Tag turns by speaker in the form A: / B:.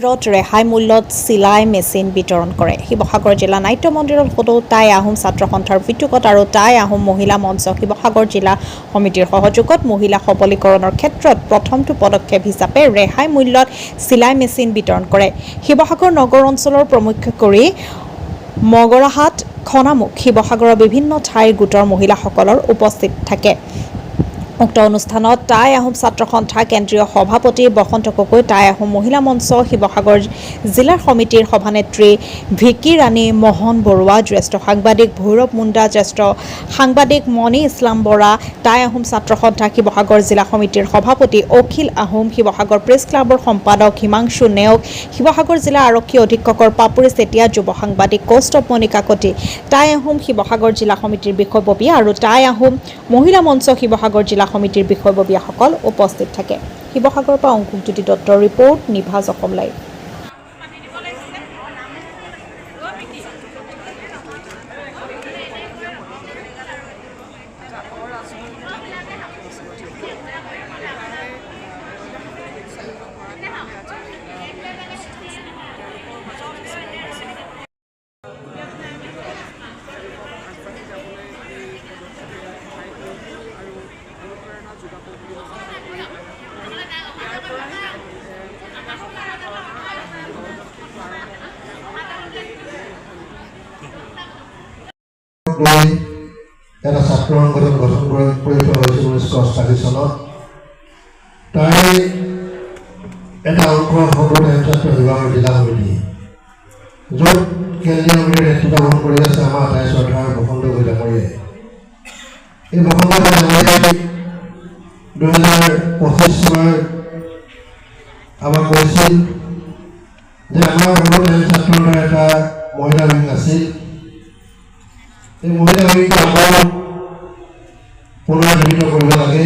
A: মন্দিৰত ৰেহাই মূল্যত চিলাই মেচিন বিতৰণ কৰে। শিৱসাগৰ জিলা নাট্য মন্দিৰত সদৌ টাই আহোম ছাত্ৰ সন্থাৰ উদ্যোগত আৰু টাই আহোম মহিলা মঞ্চ শিৱসাগৰ জিলা সমিতিৰ সহযোগত মহিলা সবলীকৰণৰ ক্ষেত্ৰত প্ৰথমটো পদক্ষেপ হিচাপে ৰেহাই মূল্যত চিলাই মেচিন বিতৰণ কৰে। শিৱসাগৰ নগৰ অঞ্চলৰ প্ৰমুখ কৰি মগৰাহাট, খনামুখ, শিৱসাগৰৰ বিভিন্ন ঠাইৰ গোটৰ মহিলাসকলৰ উপস্থিত থাকে। উক্ত অনুষ্ঠানত টাই আহোম ছাত্ৰ সন্থা কেন্দ্ৰীয় সভাপতি বসন্ত গগৈ, টাই আহোম মহিলা মঞ্চ শিৱসাগৰ জিলাৰ সমিতিৰ সভানেত্ৰী ভিকি ৰাণী, মোহন বৰুৱা, জ্যেষ্ঠ সাংবাদিক ভৈৰৱ মুণ্ডা, জ্যেষ্ঠ সাংবাদিক মণি ইছলাম বৰা, টাই আহোম ছাত্ৰ সন্থা শিৱসাগৰ জিলা সমিতিৰ সভাপতি অখিল আহোম, শিৱসাগৰ প্ৰেছ ক্লাবৰ সম্পাদক হিমাংশু নেওগ, শিৱসাগৰ জিলা আৰক্ষী অধীক্ষকৰ পাপুৰি চেতিয়া, যুৱ সাংবাদিক কৌস্তৱ মণিকাকতি, টাই আহোম শিৱসাগৰ জিলা সমিতিৰ বিষয়ববীয়া আৰু টাই আহোম মহিলা মঞ্চ শিৱসাগৰ জিলা সমিতিৰ বিষয়ববীয়াসকল উপস্থিত থাকে। শিৱসাগৰৰ পৰা অংকুৰজ্যোতি দত্তৰ ৰিপৰ্ট, নিভাজ অসম লাইভ।
B: এটা ছাত্ৰ সংগঠন গঠন কৰি থোৱা হৈছিল 1988 চনত। তাই এটা অংশ সদৌ ছাত্ৰ শিৱসাগৰ জিলা সমিতি, য'ত কেন্দ্ৰীয় সমিতিৰ নেতৃত্ব বহন কৰি আছে আমাৰ আটাই শ্ৰদ্ধাৰ বসন্ত গগৈ ডাঙৰীয়াই। এই বসন্ত গগৈ ডাঙৰীয়াই 2025 চনৰ আমাক কৈছিল যে আমাৰ সদৌ ছাত্ৰৰ এটা মহিলা উইং আছিল। এই মহিলা উইংটো আমাৰ পুনৰুজ্জীৱিত কৰিব লাগে।